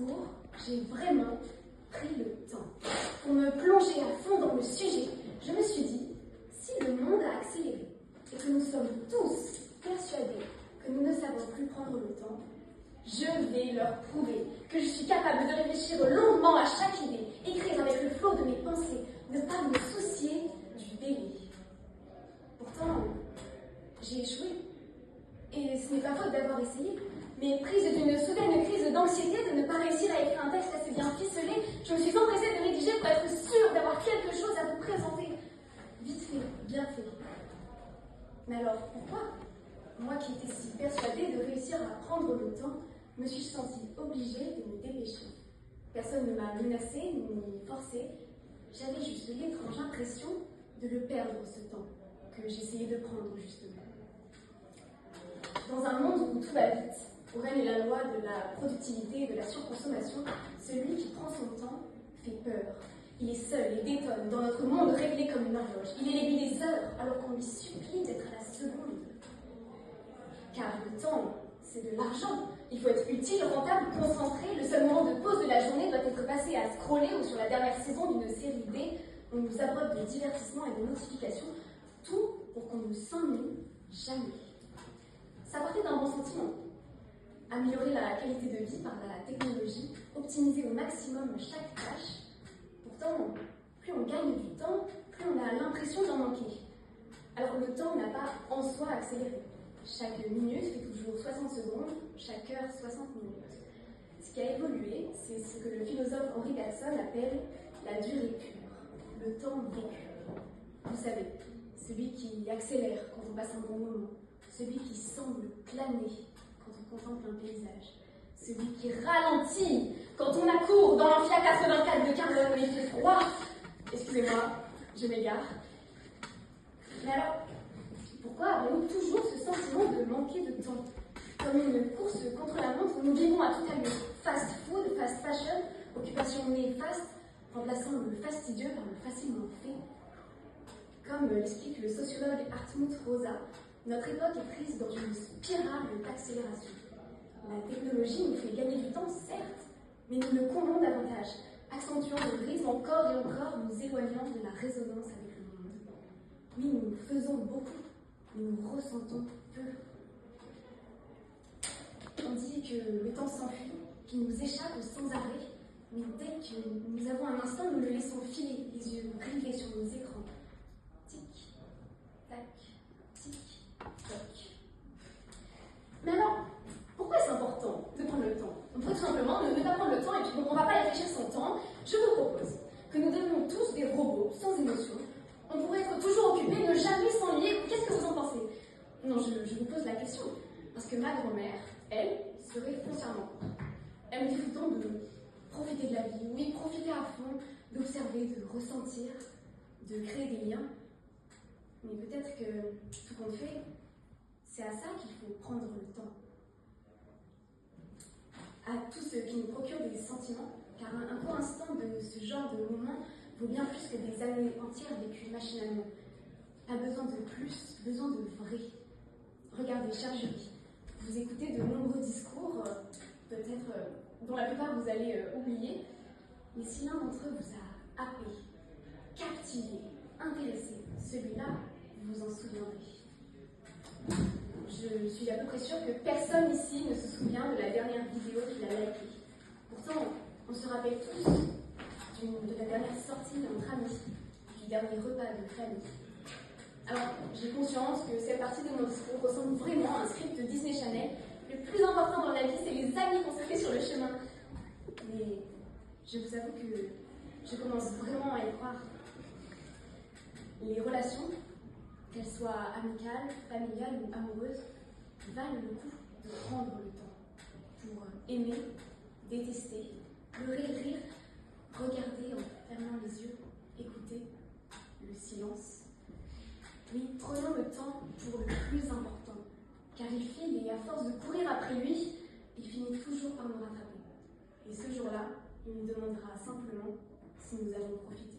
discours, j'ai vraiment pris le temps. Pour me plonger à fond dans le sujet, je me suis dit, si le monde a accéléré et que nous sommes tous persuadés que nous ne savons plus prendre le temps, je vais leur prouver que je suis capable de réfléchir longuement à chaque idée, écrire avec le flot de mes pensées, ne pas me soucier du délai. Pourtant, j'ai échoué. Et ce n'est pas faute d'avoir essayé, mais prise d'une soudaine crise d'anxiété de ne pas réussir à écrire un texte assez bien ficelé, je me suis empressée de rédiger pour être sûre d'avoir quelque chose à vous présenter. Vite fait, bien fait. Mais alors, pourquoi, moi qui étais si persuadée de réussir à prendre le temps, me suis-je sentie obligée de me dépêcher? Personne ne m'a menacée ni forcée. J'avais juste l'étrange impression de le perdre, ce temps que j'essayais de prendre, justement. Dans un monde où tout va vite, où règne la loi de la productivité et de la surconsommation, celui qui prend son temps fait peur. Il est seul et détonne dans notre monde réglé comme une horloge. Il est l'aiguille des heures alors qu'on lui supplie d'être à la seconde. Car le temps, c'est de l'argent. Il faut être utile, rentable, concentré. Le seul moment de pause de la journée doit être passé à scroller ou sur la dernière saison d'une série D. On nous abreuve de divertissements et de notifications. Tout pour qu'on ne s'ennuie jamais. Ça partait d'un bon sentiment. Améliorer la qualité de vie par la technologie, optimiser au maximum chaque tâche. Pourtant, plus on gagne du temps, plus on a l'impression d'en manquer. Alors le temps n'a pas en soi accéléré. Chaque minute fait toujours 60 secondes, chaque heure 60 minutes. Ce qui a évolué, c'est ce que le philosophe Henri Bergson appelle la durée pure, le temps vécu. Vous savez, celui qui accélère quand on passe un bon moment, celui qui semble planer quand on contemple un paysage, celui qui ralentit quand on accourt dans l'Amphia 84 de Carbone où il fait froid. Excusez-moi, je m'égare. Mais alors, pourquoi avons-nous toujours ce sentiment de manquer de temps? Comme une course contre la montre, nous vivons à toute allure. Fast food, fast fashion, occupation néfaste, remplaçant le fastidieux par le facilement fait. Comme l'explique le sociologue Hartmut Rosa, notre époque est prise dans une spirale d'accélération. La technologie nous fait gagner du temps, certes, mais nous le comblons davantage, accentuant le rythme encore et encore, nous éloignant de la résonance avec le monde. Oui, nous faisons beaucoup, mais nous ressentons peu. On dit que le temps s'enfuit, qu'il nous échappe sans arrêt, mais dès que nous avons un instant, nous le laissons filer, les yeux rivés sur nos écrans. Tic, tac, tic, tac. Mais alors, pourquoi est-ce important de prendre le temps? On pourrait tout simplement ne pas prendre le temps et puis on ne va pas y réfléchir son temps. Je vous propose que nous devenions tous des robots sans émotion. On pourrait être toujours occupés, ne jamais s'ennuyer. Qu'est-ce que vous en pensez? Non, je vous pose la question. Parce que ma grand-mère, elle, serait foncièrement contre. Elle me dit tout le temps de profiter de la vie, oui, profiter à fond, d'observer, de ressentir, de créer des liens. Mais peut-être que tout compte fait, c'est à ça qu'il faut prendre le temps. À tout ce qui nous procure des sentiments, car un court instant de ce genre de moment vaut bien plus que des années entières vécues machinalement. Pas besoin de plus, besoin de vrai. Regardez, chère jury, vous écoutez de nombreux discours, peut-être dont la plupart vous allez oublier, mais si l'un d'entre eux vous a happé, captivé, intéressé, celui-là, vous vous en souviendrez. Je suis à peu près sûre que personne ici ne se souvient de la dernière vidéo qu'il a likée. Pourtant, on se rappelle tous de la dernière sortie entre amis, du dernier repas de famille. Alors, j'ai conscience que cette partie de mon discours ressemble vraiment à un script de Disney Channel. Le plus important dans la vie, c'est les amis qu'on se fait sur le chemin. Mais je vous avoue que je commence vraiment à y croire. Les relations, qu'elles soient amicales, familiales ou amoureuses, valent le coup de prendre le temps pour aimer, détester, pleurer, rire, regarder en fermant les yeux, écouter, le silence. Oui, prenons le temps pour le plus important, car il file et à force de courir après lui, il finit toujours par nous rattraper. Et ce jour-là, il nous demandera simplement si nous avons profité.